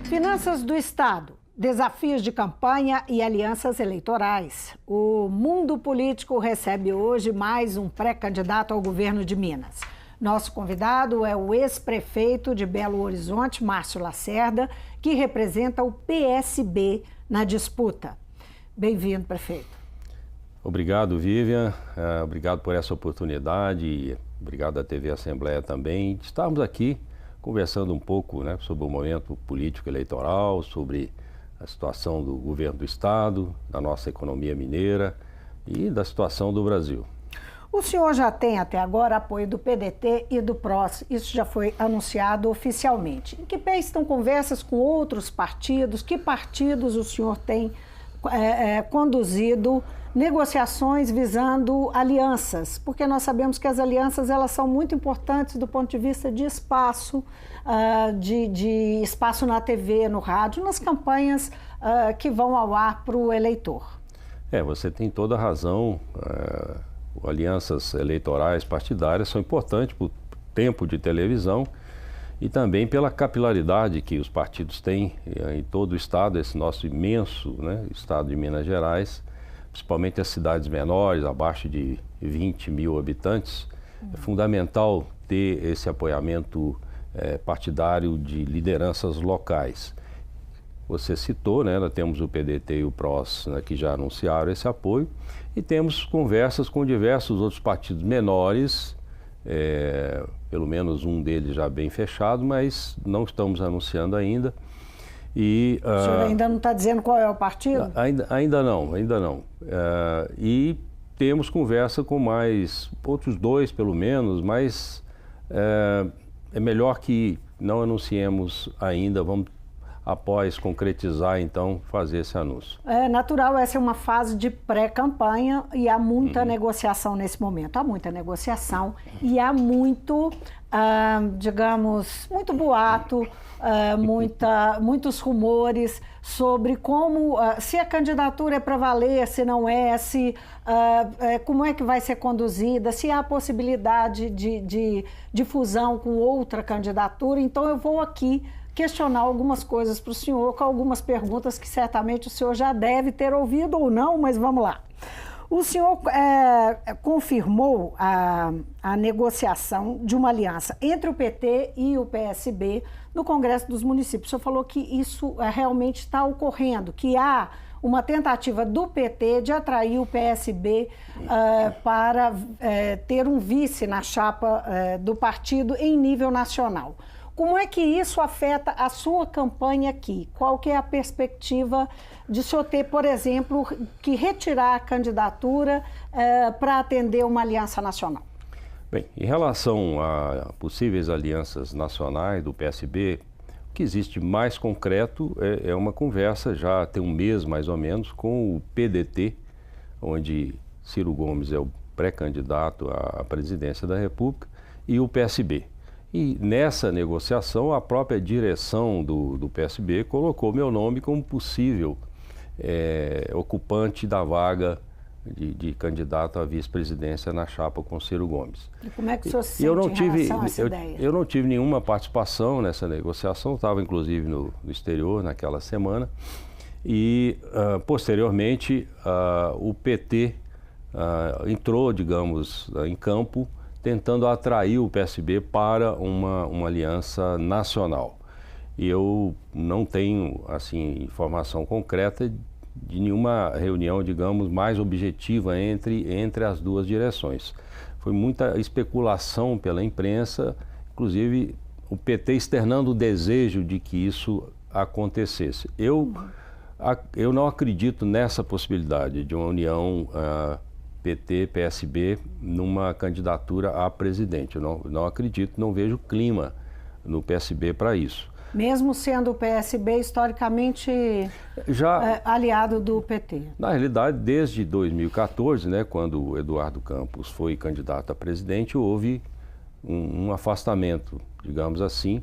Finanças do Estado, desafios de campanha e alianças eleitorais. O mundo político recebe hoje mais um pré-candidato ao governo de Minas. Nosso convidado é o ex-prefeito de Belo Horizonte, Márcio Lacerda, que representa o PSB na disputa. Bem-vindo, prefeito. Obrigado, Vivian. Obrigado por essa oportunidade e obrigado à TV Assembleia também. Estamos aqui conversando um pouco, sobre o momento político eleitoral, sobre a situação do governo do Estado, da nossa economia mineira e da situação do Brasil. O senhor já tem até agora apoio do PDT e do PROS, isso já foi anunciado oficialmente. Em que pé estão conversas com outros partidos? Que partidos o senhor tem conduzido negociações visando alianças? Porque nós sabemos que as alianças elas são muito importantes do ponto de vista de espaço, de espaço na TV, no rádio, nas campanhas que vão ao ar para o eleitor. Você tem toda a razão. Alianças eleitorais partidárias são importantes por tempo de televisão e também pela capilaridade que os partidos têm em todo o estado, esse nosso imenso estado de Minas Gerais, principalmente as cidades menores, abaixo de 20 mil habitantes. É fundamental ter esse apoiamento partidário de lideranças locais. Você citou, nós temos o PDT e o PROS que já anunciaram esse apoio e temos conversas com diversos outros partidos menores, pelo menos um deles já bem fechado, mas não estamos anunciando ainda. E, o senhor ainda não está dizendo qual é o partido? Ainda não. E temos conversa com mais outros dois, pelo menos, mas é melhor que não anunciemos ainda, vamos após concretizar, então, fazer esse anúncio. É natural, essa é uma fase de pré-campanha e há muita negociação nesse momento. Há muita negociação e há muito, muito boato, muitos rumores sobre como, se a candidatura é para valer, se não é, como é que vai ser conduzida, se há possibilidade de fusão com outra candidatura. Então, eu vou aqui questionar algumas coisas para o senhor, com algumas perguntas que certamente o senhor já deve ter ouvido ou não, mas vamos lá. O senhor confirmou a negociação de uma aliança entre o PT e o PSB no Congresso dos Municípios. O senhor falou que isso realmente está ocorrendo, que há uma tentativa do PT de atrair o PSB para ter um vice na chapa do partido em nível nacional. Como é que isso afeta a sua campanha aqui? Qual que é a perspectiva de o senhor ter, por exemplo, que retirar a candidatura para atender uma aliança nacional? Bem, em relação a possíveis alianças nacionais do PSB, o que existe mais concreto é uma conversa, já tem um mês mais ou menos, com o PDT, onde Ciro Gomes é o pré-candidato à presidência da República, e o PSB. E nessa negociação, a própria direção do PSB colocou meu nome como possível ocupante da vaga de candidato à vice-presidência na chapa com Ciro Gomes. E como é que o senhor se sente em relação a essa ideia? Eu não tive nenhuma participação nessa negociação, estava inclusive no exterior naquela semana. E, posteriormente, o PT entrou, digamos, em campo, tentando atrair o PSB para uma aliança nacional. E eu não tenho, informação concreta de nenhuma reunião, digamos, mais objetiva entre as duas direções. Foi muita especulação pela imprensa, inclusive o PT externando o desejo de que isso acontecesse. Eu não acredito nessa possibilidade de uma união PT, PSB, numa candidatura a presidente. Eu não acredito, não vejo clima no PSB para isso. Mesmo sendo o PSB historicamente aliado do PT? Na realidade, desde 2014, quando o Eduardo Campos foi candidato a presidente, houve um afastamento, digamos assim,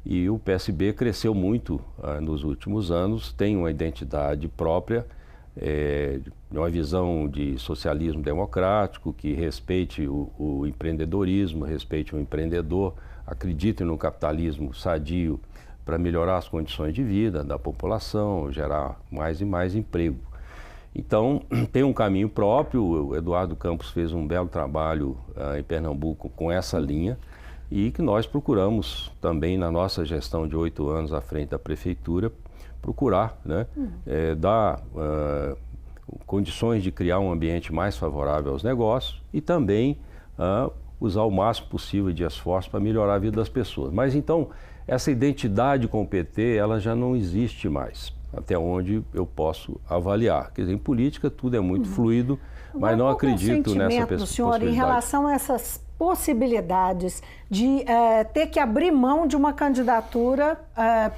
e o PSB cresceu muito nos últimos anos, tem uma identidade própria, uma visão de socialismo democrático, que respeite o empreendedorismo, respeite o empreendedor, acredite no capitalismo sadio para melhorar as condições de vida da população, gerar mais e mais emprego. Então, tem um caminho próprio. O Eduardo Campos fez um belo trabalho em Pernambuco com essa linha e que nós procuramos também na nossa gestão de 8 anos à frente da Prefeitura, procurar, né, dar condições de criar um ambiente mais favorável aos negócios e também usar o máximo possível de esforço para melhorar a vida das pessoas. Mas então, essa identidade com o PT, ela já não existe mais, até onde eu posso avaliar. Quer dizer, em política tudo é muito fluido, mas não acredito nessa possibilidade. Senhor, em relação a essas possibilidades de ter que abrir mão de uma candidatura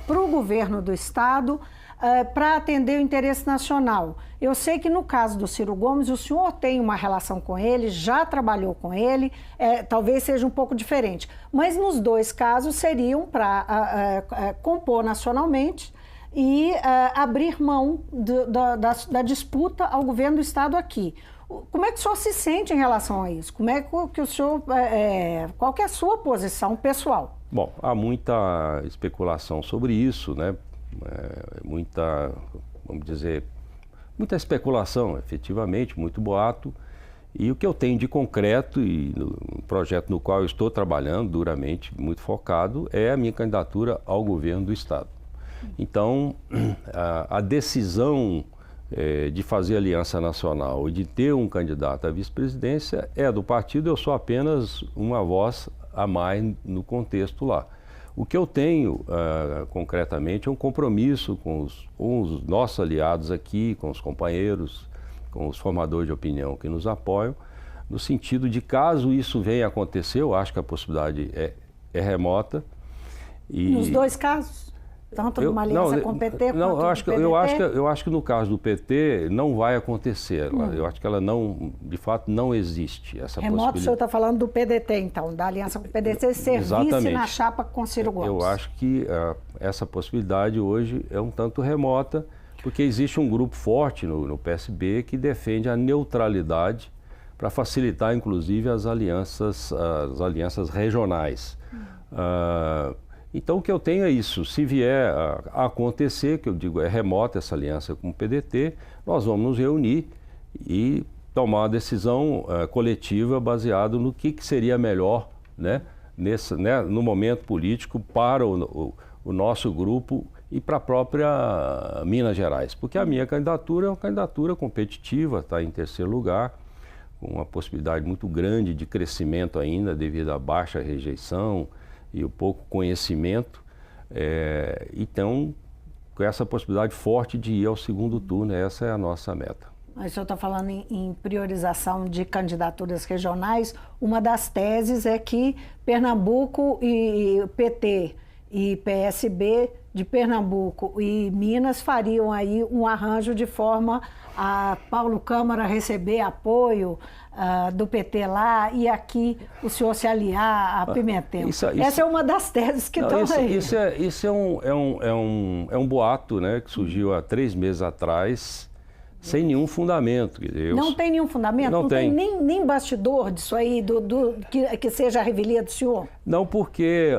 para o governo do Estado para atender o interesse nacional. Eu sei que no caso do Ciro Gomes, o senhor tem uma relação com ele, já trabalhou com ele, talvez seja um pouco diferente, mas nos dois casos seriam para compor nacionalmente e abrir mão da disputa ao governo do Estado aqui. Como é que o senhor se sente em relação a isso? Como é que o senhor, qual que é a sua posição pessoal? Bom, há muita especulação sobre isso, né? Muita, vamos dizer, muita especulação, efetivamente, muito boato. E o que eu tenho de concreto e no projeto no qual eu estou trabalhando duramente, muito focado, é a minha candidatura ao governo do Estado. Então, a decisão de fazer aliança nacional e de ter um candidato à vice-presidência é do partido, eu sou apenas uma voz a mais no contexto lá. O que eu tenho concretamente é um compromisso com os nossos aliados aqui, com os companheiros, com os formadores de opinião que nos apoiam, no sentido de, caso isso venha a acontecer, eu acho que a possibilidade é remota. Nos dois casos? Tanto numa aliança com o PT quanto com o PDT? Eu acho que no caso do PT não vai acontecer. Eu acho que ela não, de fato, não existe essa possibilidade. Remoto, o senhor está falando do PDT, então, da aliança com o PDT ser vice na chapa com Ciro Gomes. Eu acho que essa possibilidade hoje é um tanto remota, porque existe um grupo forte no PSB que defende a neutralidade para facilitar, inclusive, as alianças regionais. Então, o que eu tenho é isso. Se vier a acontecer, que eu digo é remota essa aliança com o PDT, nós vamos nos reunir e tomar uma decisão coletiva baseada no que seria melhor, né, no momento político para o nosso grupo e para a própria Minas Gerais. Porque a minha candidatura é uma candidatura competitiva, está em terceiro lugar, com uma possibilidade muito grande de crescimento ainda devido à baixa rejeição e o pouco conhecimento, então, com essa possibilidade forte de ir ao segundo turno, essa é a nossa meta. Mas o senhor está falando em priorização de candidaturas regionais, uma das teses é que Pernambuco e PT e PSB de Pernambuco e Minas fariam aí um arranjo de forma a Paulo Câmara receber apoio do PT lá e aqui o senhor se aliar a Pimentel. Essa é uma das teses que estão aí. Isso é um boato, né, que surgiu há 3 meses atrás, sem nenhum fundamento. Não tem nenhum fundamento? Não tem nem bastidor disso aí, que seja a revelia do senhor? Não, porque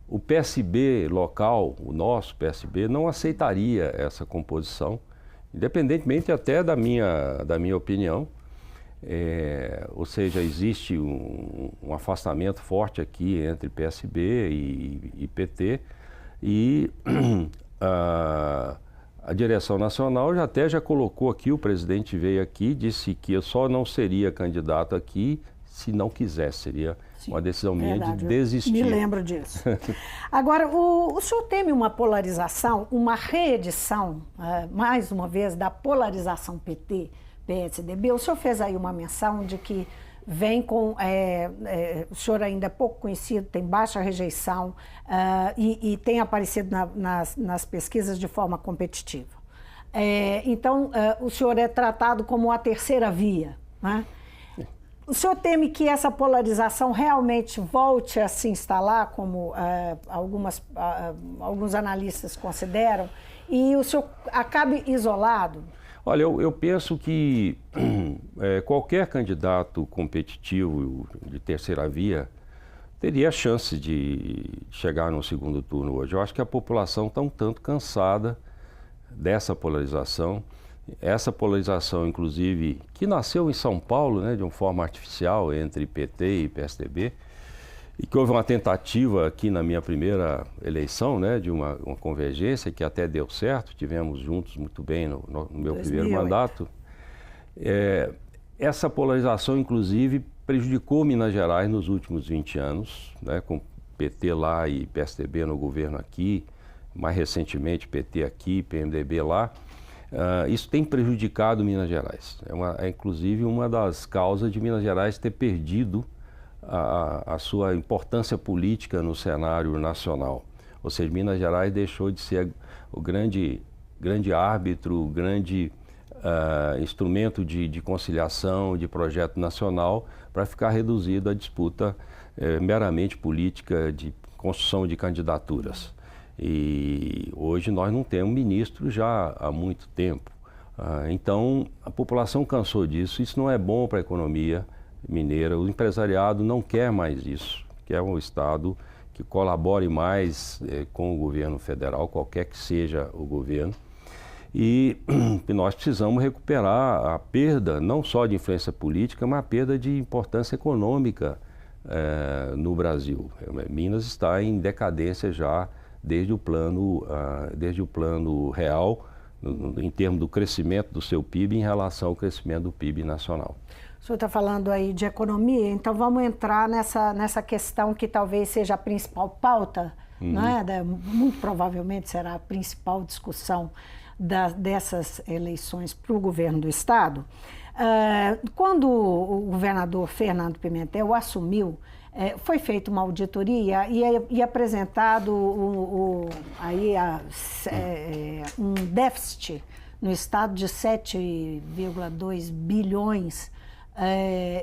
o PSB local, o nosso PSB, não aceitaria essa composição, independentemente até da minha opinião. Ou seja, existe um afastamento forte aqui entre PSB e PT e a direção nacional já colocou aqui, o presidente veio aqui, disse que eu só não seria candidato aqui se não quisesse, seria uma decisão minha de desistir. Me lembro disso. Agora, o senhor teme uma polarização, uma reedição, mais uma vez, da polarização PT-PSDB? O senhor fez aí uma menção de que vem com... o senhor ainda é pouco conhecido, tem baixa rejeição e tem aparecido nas pesquisas de forma competitiva. Então, o senhor é tratado como a terceira via, né? O senhor teme que essa polarização realmente volte a se instalar, como alguns analistas consideram, e o senhor acabe isolado? Olha, eu penso que qualquer candidato competitivo de terceira via teria chance de chegar no segundo turno hoje. Eu acho que a população está um tanto cansada dessa polarização. Essa polarização, inclusive, que nasceu em São Paulo, né, de uma forma artificial entre PT e PSDB, e que houve uma tentativa aqui na minha primeira eleição, né, de uma convergência que até deu certo, tivemos juntos muito bem no meu 2008. Primeiro mandato. Essa polarização, inclusive, prejudicou Minas Gerais nos últimos 20 anos, né, com PT lá e PSDB no governo aqui, mais recentemente PT aqui, PMDB lá. Isso tem prejudicado Minas Gerais. É inclusive uma das causas de Minas Gerais ter perdido a sua importância política no cenário nacional. Ou seja, Minas Gerais deixou de ser o grande árbitro, o grande instrumento de conciliação, de projeto nacional, para ficar reduzido à disputa meramente política de construção de candidaturas. E hoje nós não temos ministro já há muito tempo. Então a população cansou disso, isso não é bom para a economia mineira, o empresariado não quer mais isso, quer um Estado que colabore mais com o governo federal, qualquer que seja o governo. E nós precisamos recuperar a perda, não só de influência política, mas a perda de importância econômica no Brasil. Minas está em decadência já desde o plano real, em termos do crescimento do seu PIB em relação ao crescimento do PIB nacional. O senhor está falando aí de economia, então vamos entrar nessa questão que talvez seja a principal pauta, né? Muito provavelmente será a principal discussão dessas eleições para o governo do Estado. Quando o governador Fernando Pimentel assumiu, foi feita uma auditoria e apresentado um déficit no Estado de 7,2 bilhões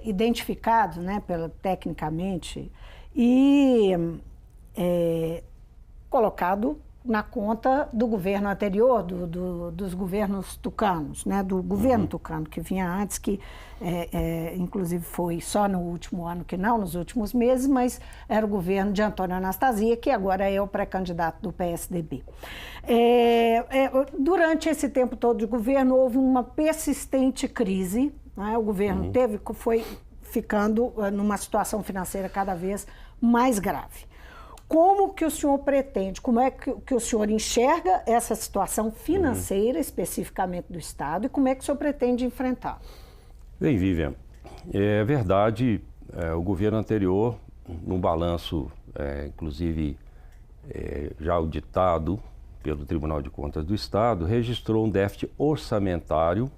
identificados, né, tecnicamente, e colocado na conta do governo anterior, dos governos tucanos, né? Do governo tucano que vinha antes, que inclusive foi só no último ano que não, nos últimos meses, mas era o governo de Antônio Anastasia, que agora é o pré-candidato do PSDB. Durante esse tempo todo de governo, houve uma persistente crise, né? O governo foi ficando numa situação financeira cada vez mais grave. Como que o senhor pretende, como é que o senhor enxerga essa situação financeira, especificamente do Estado, e como é que o senhor pretende enfrentar? Bem, Vivian, é verdade, o governo anterior, no balanço, inclusive já auditado pelo Tribunal de Contas do Estado, registrou um déficit orçamentário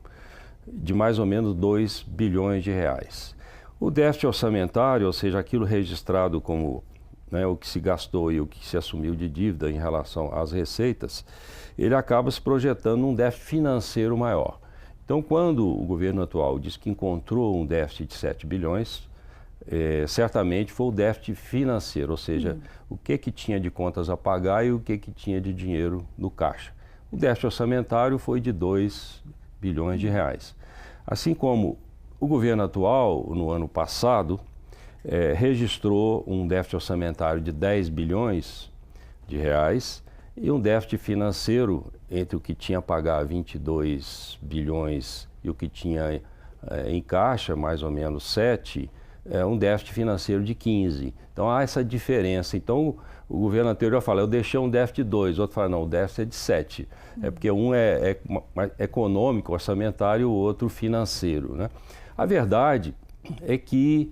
de mais ou menos 2 bilhões de reais. O déficit orçamentário, ou seja, aquilo registrado como o que se gastou e o que se assumiu de dívida em relação às receitas, ele acaba se projetando num déficit financeiro maior. Então, quando o governo atual diz que encontrou um déficit de 7 bilhões, certamente foi o déficit financeiro, ou seja, o que tinha de contas a pagar e o que tinha de dinheiro no caixa. O déficit orçamentário foi de 2 bilhões de reais. Assim como o governo atual, no ano passado, registrou um déficit orçamentário de 10 bilhões de reais e um déficit financeiro entre o que tinha a pagar 22 bilhões e o que tinha em caixa, mais ou menos 7, um déficit financeiro de 15. Então há essa diferença. Então o governo anterior fala, eu deixei um déficit de 2, o outro fala, não, o déficit é de 7. É porque um é econômico, orçamentário, e o outro financeiro, né? A verdade é que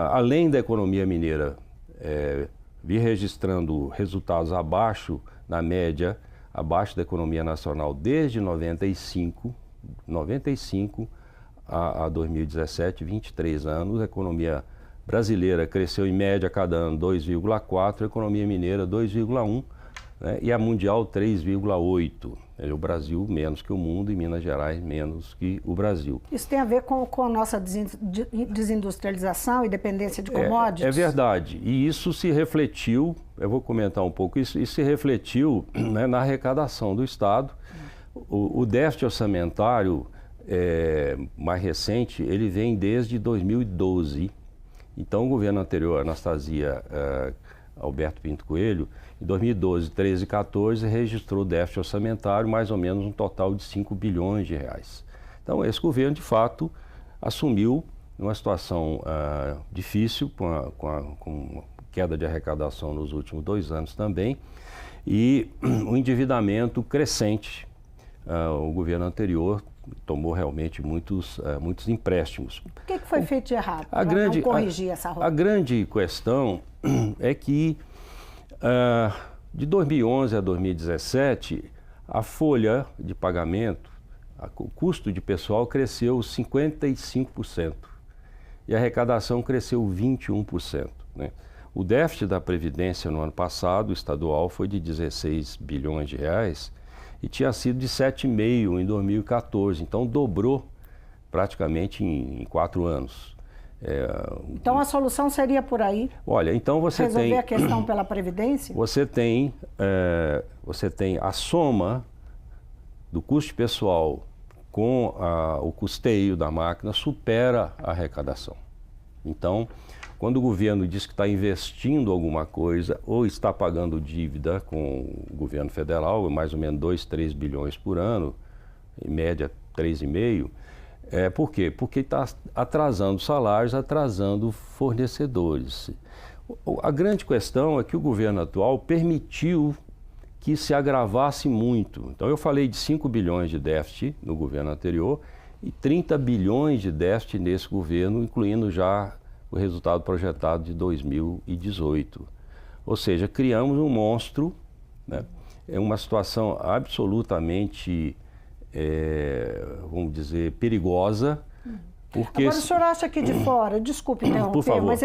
além da economia mineira vir registrando resultados abaixo, na média, abaixo da economia nacional desde 95 a 2017, 23 anos, a economia brasileira cresceu em média cada ano 2,4, a economia mineira 2,1, né, e a mundial 3,8. O Brasil menos que o mundo e Minas Gerais menos que o Brasil. Isso tem a ver com a nossa desindustrialização e dependência de commodities? É verdade. E isso se refletiu, eu vou comentar um pouco, isso se refletiu, né, na arrecadação do Estado. O déficit orçamentário mais recente, ele vem desde 2012. Então, o governo anterior, Anastasia Alberto Pinto Coelho, em 2012, 13 e 14, registrou déficit orçamentário mais ou menos um total de 5 bilhões de reais. Então, esse governo, de fato, assumiu uma situação difícil, com queda de arrecadação nos últimos 2 anos também, e um endividamento crescente. O governo anterior tomou realmente muitos empréstimos. O que foi feito de errado para não corrigir essa rota? A grande questão é que de 2011 a 2017, a folha de pagamento, o custo de pessoal cresceu 55% e a arrecadação cresceu 21%, né? O déficit da Previdência no ano passado, estadual, foi de 16 bilhões de reais e tinha sido de 7,5 em 2014, então dobrou praticamente em 4 anos. Então a solução seria por aí? Olha, então você resolver a questão pela Previdência? Você tem a soma do custo pessoal com o custeio da máquina supera a arrecadação. Então, quando o governo diz que está investindo alguma coisa ou está pagando dívida com o governo federal, mais ou menos 2, 3 bilhões por ano, em média 3,5, por quê? Porque está atrasando salários, atrasando fornecedores. A grande questão é que o governo atual permitiu que se agravasse muito. Então eu falei de 5 bilhões de déficit no governo anterior e 30 bilhões de déficit nesse governo, incluindo já o resultado projetado de 2018. Ou seja, criamos um monstro, né? É uma situação absolutamente, vamos dizer, perigosa. Porque... Agora, o senhor acha que de fora, desculpe interromper, por favor, mas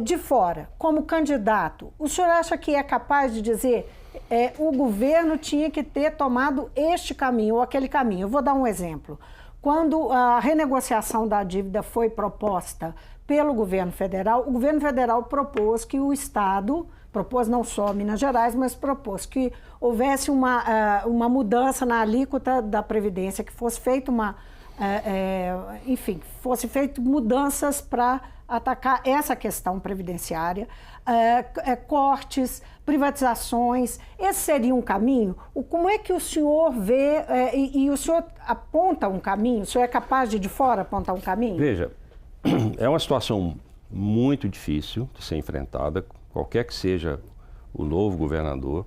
de fora, como candidato, o senhor acha que é capaz de dizer o governo tinha que ter tomado este caminho ou aquele caminho? Eu vou dar um exemplo. Quando a renegociação da dívida foi proposta pelo governo federal, o governo federal propôs que o Estado, propôs não só Minas Gerais, mas propôs que houvesse uma mudança na alíquota da Previdência, que fosse feita fosse feito mudanças para atacar essa questão previdenciária, cortes, privatizações. Esse seria um caminho? Como é que o senhor vê e o senhor aponta um caminho? O senhor é capaz de fora apontar um caminho? Veja, é uma situação muito difícil de ser enfrentada, qualquer que seja o novo governador,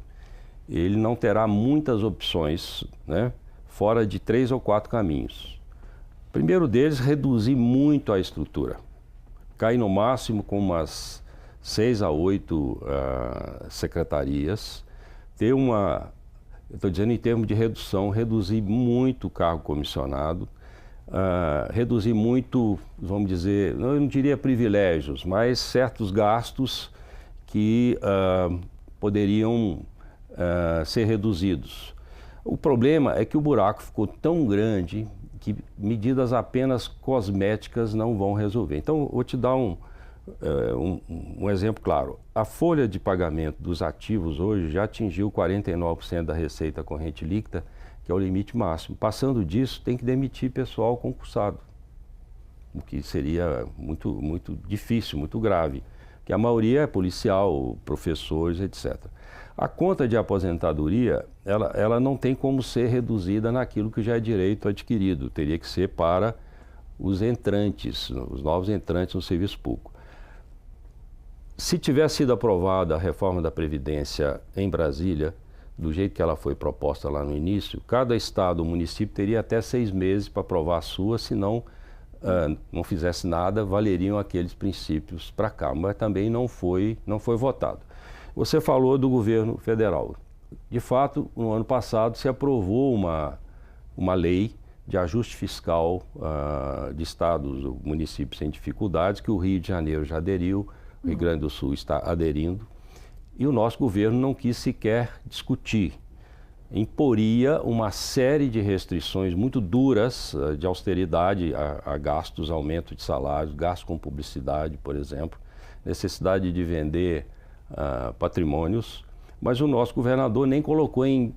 ele não terá muitas opções, né, fora de 3 ou 4 caminhos. O primeiro deles, reduzir muito a estrutura, cair no máximo com umas 6 a 8 secretarias, ter eu estou dizendo em termos de redução, reduzir muito o cargo comissionado, reduzir muito, vamos dizer, eu não diria privilégios, mas certos gastos que poderiam ser reduzidos. O problema é que o buraco ficou tão grande que medidas apenas cosméticas não vão resolver. Então, vou te dar um exemplo claro. A folha de pagamento dos ativos hoje já atingiu 49% da receita corrente líquida, que é o limite máximo. Passando disso, tem que demitir pessoal concursado, o que seria muito, muito difícil, muito grave, porque a maioria é policial, professores, etc. A conta de aposentadoria, ela não tem como ser reduzida naquilo que já é direito adquirido, teria que ser para os entrantes, os novos entrantes no serviço público. Se tivesse sido aprovada a reforma da Previdência em Brasília, do jeito que ela foi proposta lá no início, cada estado ou município teria até 6 meses para aprovar a sua, se não fizesse nada, valeriam aqueles princípios para cá, mas também não foi votado. Você falou do governo federal. De fato, no ano passado se aprovou uma lei de ajuste fiscal de estados ou municípios sem dificuldades, que o Rio de Janeiro já aderiu, o Rio Grande do Sul está aderindo, e o nosso governo não quis sequer discutir. Imporia uma série de restrições muito duras de austeridade a gastos, aumento de salários, gastos com publicidade, por exemplo, necessidade de vender patrimônios, mas o nosso governador nem colocou em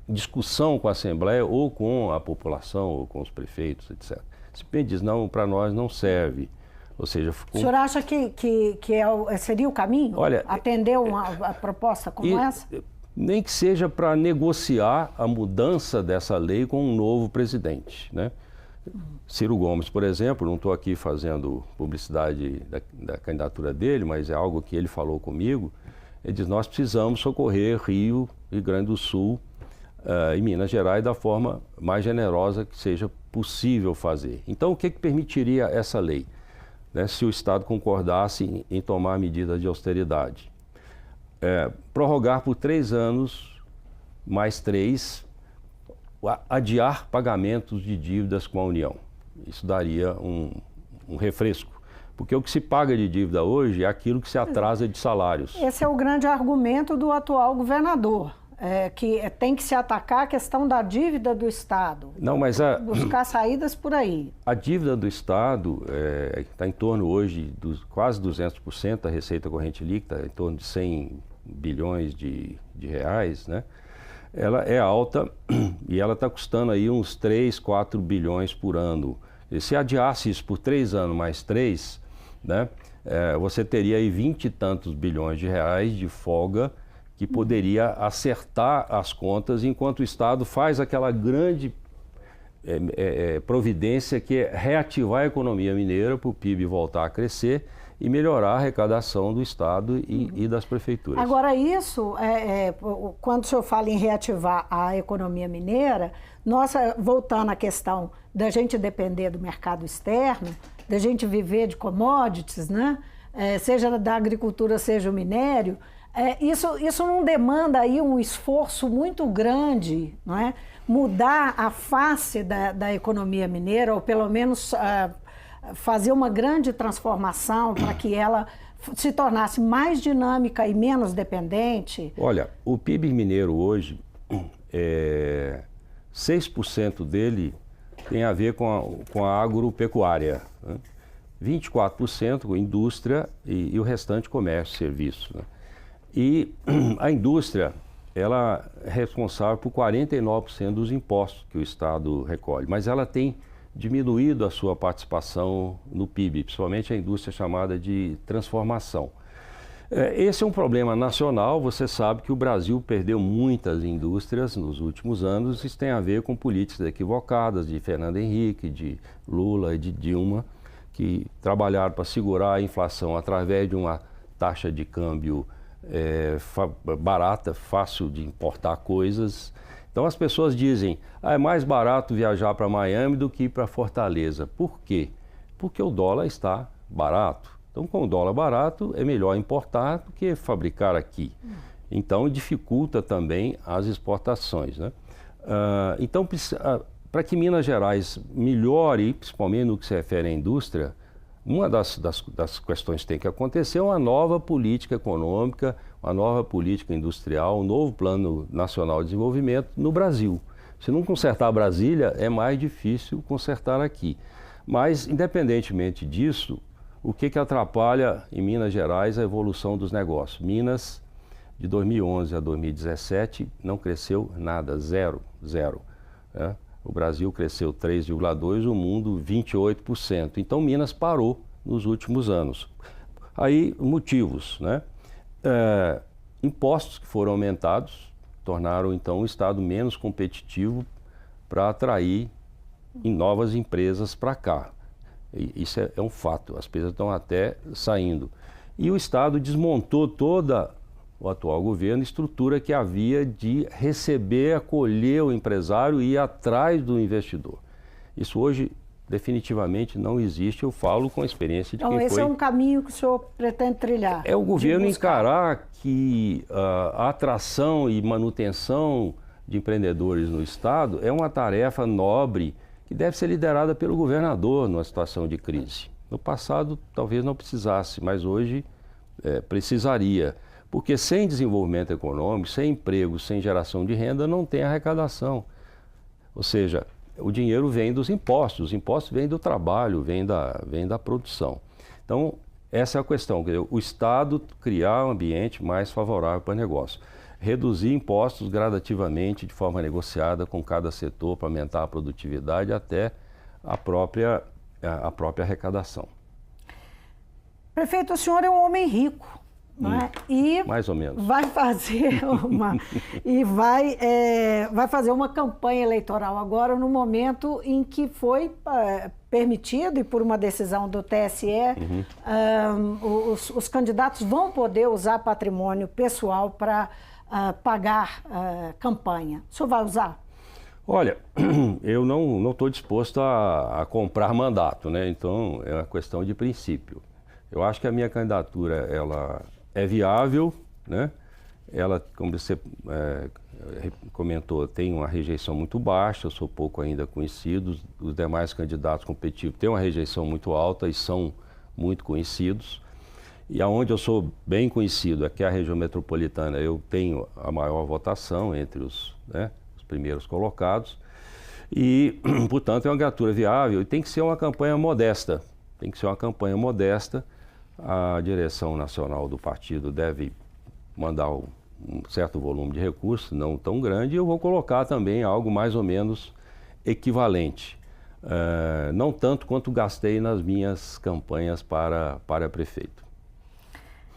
discussão com a Assembleia ou com a população ou com os prefeitos, etc. Simplesmente diz, não, para nós não serve. Ou seja, o senhor acha que seria o caminho? Olha, atender a proposta como essa? Nem que seja para negociar a mudança dessa lei com um novo presidente, né? Ciro Gomes, por exemplo, não estou aqui fazendo publicidade da candidatura dele, mas é algo que ele falou comigo. Ele diz: nós precisamos socorrer Rio Grande do Sul e Minas Gerais da forma mais generosa que seja possível fazer. Então, o que permitiria essa lei, né, se o Estado concordasse em tomar medidas de austeridade? Prorrogar por 3 anos, mais 3, adiar pagamentos de dívidas com a União. Isso daria um refresco. Porque o que se paga de dívida hoje é aquilo que se atrasa de salários. Esse é o grande argumento do atual governador, que tem que se atacar a questão da dívida do Estado. Não, mas buscar saídas por aí. A dívida do Estado está em torno hoje dos quase 200% da receita corrente líquida, em torno de 100 bilhões de reais, né? Ela é alta e ela está custando aí uns 3, 4 bilhões por ano. E se adiasse isso por 3 anos mais 3, né, você teria aí 20 e tantos bilhões de reais de folga que poderia acertar as contas, enquanto o Estado faz aquela grande providência que é reativar a economia mineira para o PIB voltar a crescer e melhorar a arrecadação do Estado e das prefeituras. Agora, isso, quando o senhor fala em reativar a economia mineira, voltando à questão da gente depender do mercado externo, da gente viver de commodities, né? Seja da agricultura, seja o minério, isso não demanda aí um esforço muito grande, não é? Mudar a face da economia mineira, ou pelo menos fazer uma grande transformação para que ela se tornasse mais dinâmica e menos dependente? Olha, o PIB mineiro hoje, 6% dele tem a ver com a agropecuária, né? 24% com indústria e o restante comércio e serviço, né? E a indústria, ela é responsável por 49% dos impostos que o Estado recolhe, mas ela tem diminuído a sua participação no PIB, principalmente a indústria chamada de transformação. Esse é um problema nacional. Você sabe que o Brasil perdeu muitas indústrias nos últimos anos. Isso tem a ver com políticas equivocadas de Fernando Henrique, de Lula e de Dilma, que trabalharam para segurar a inflação através de uma taxa de câmbio barata, fácil de importar coisas. Então as pessoas dizem: é mais barato viajar para Miami do que ir para Fortaleza. Por quê? Porque o dólar está barato. Então, com o dólar barato, é melhor importar do que fabricar aqui. Então, dificulta também as exportações, né? Então, para que Minas Gerais melhore, principalmente no que se refere à indústria, uma das questões que tem que acontecer é uma nova política econômica, uma nova política industrial, um novo Plano Nacional de Desenvolvimento no Brasil. Se não consertar Brasília, é mais difícil consertar aqui. Mas, independentemente disso, o que atrapalha em Minas Gerais a evolução dos negócios? Minas, de 2011 a 2017, não cresceu nada, zero. Né? O Brasil cresceu 3,2%, o mundo 28%. Então, Minas parou nos últimos anos. Aí, motivos, né? Impostos que foram aumentados tornaram, então, o Estado menos competitivo para atrair novas empresas para cá. Isso é um fato, as empresas estão até saindo. E o Estado desmontou toda o atual governo, estrutura que havia de receber, acolher o empresário e ir atrás do investidor. Isso hoje definitivamente não existe, eu falo com a experiência de quem foi... Então esse é um caminho que o senhor pretende trilhar? É o governo encarar que a atração e manutenção de empreendedores no Estado é uma tarefa nobre que deve ser liderada pelo governador numa situação de crise. No passado talvez não precisasse, mas hoje precisaria. Porque sem desenvolvimento econômico, sem emprego, sem geração de renda, não tem arrecadação. Ou seja, o dinheiro vem dos impostos, os impostos vêm do trabalho, vêm da produção. Então, essa é a questão, o Estado criar um ambiente mais favorável para negócio. Reduzir impostos gradativamente, de forma negociada com cada setor, para aumentar a produtividade até a própria arrecadação. Prefeito, o senhor é um homem rico, não é? E mais ou menos. Vai fazer vai fazer uma campanha eleitoral agora no momento em que foi permitido, e por uma decisão do TSE, os candidatos vão poder usar patrimônio pessoal para pagar campanha. O senhor vai usar? Olha, eu não estou disposto a comprar mandato, né? Então é uma questão de princípio. Eu acho que a minha candidatura ela é viável, né? Ela, como você comentou, tem uma rejeição muito baixa, eu sou pouco ainda conhecido, os demais candidatos competitivos têm uma rejeição muito alta e são muito conhecidos. E aonde eu sou bem conhecido, aqui é a região metropolitana, eu tenho a maior votação entre os primeiros colocados e, portanto, é uma candidatura viável e tem que ser uma campanha modesta. Tem que ser uma campanha modesta. A direção nacional do partido deve mandar um certo volume de recursos, não tão grande, e eu vou colocar também algo mais ou menos equivalente. Não tanto quanto gastei nas minhas campanhas para prefeito.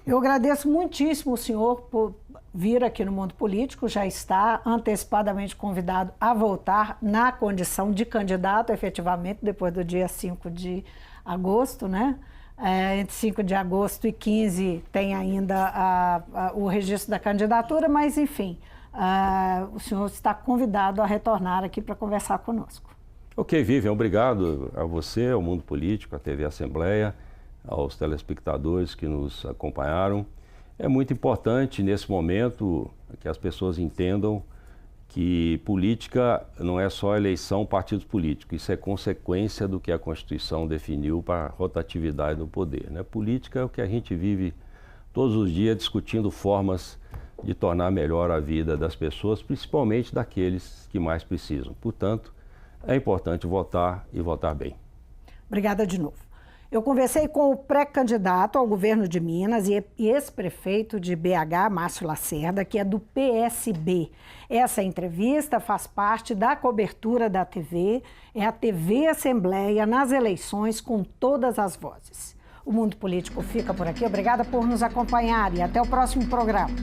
Eu agradeço muitíssimo o senhor por vir aqui no Mundo Político, já está antecipadamente convidado a voltar na condição de candidato, efetivamente, depois do dia 5 de agosto, né? Entre 5 de agosto e 15 tem ainda o registro da candidatura, mas, enfim, o senhor está convidado a retornar aqui para conversar conosco. Ok, Vivian, obrigado a você, ao Mundo Político, à TV Assembleia, aos telespectadores que nos acompanharam. É muito importante, nesse momento, que as pessoas entendam que política não é só eleição partidos políticos, isso é consequência do que a Constituição definiu para a rotatividade do poder, né? Política é o que a gente vive todos os dias discutindo formas de tornar melhor a vida das pessoas, principalmente daqueles que mais precisam. Portanto, é importante votar e votar bem. Obrigada de novo. Eu conversei com o pré-candidato ao governo de Minas e ex-prefeito de BH, Márcio Lacerda, que é do PSB. Essa entrevista faz parte da cobertura da TV, é a TV Assembleia nas eleições com todas as vozes. O Mundo Político fica por aqui. Obrigada por nos acompanhar e até o próximo programa.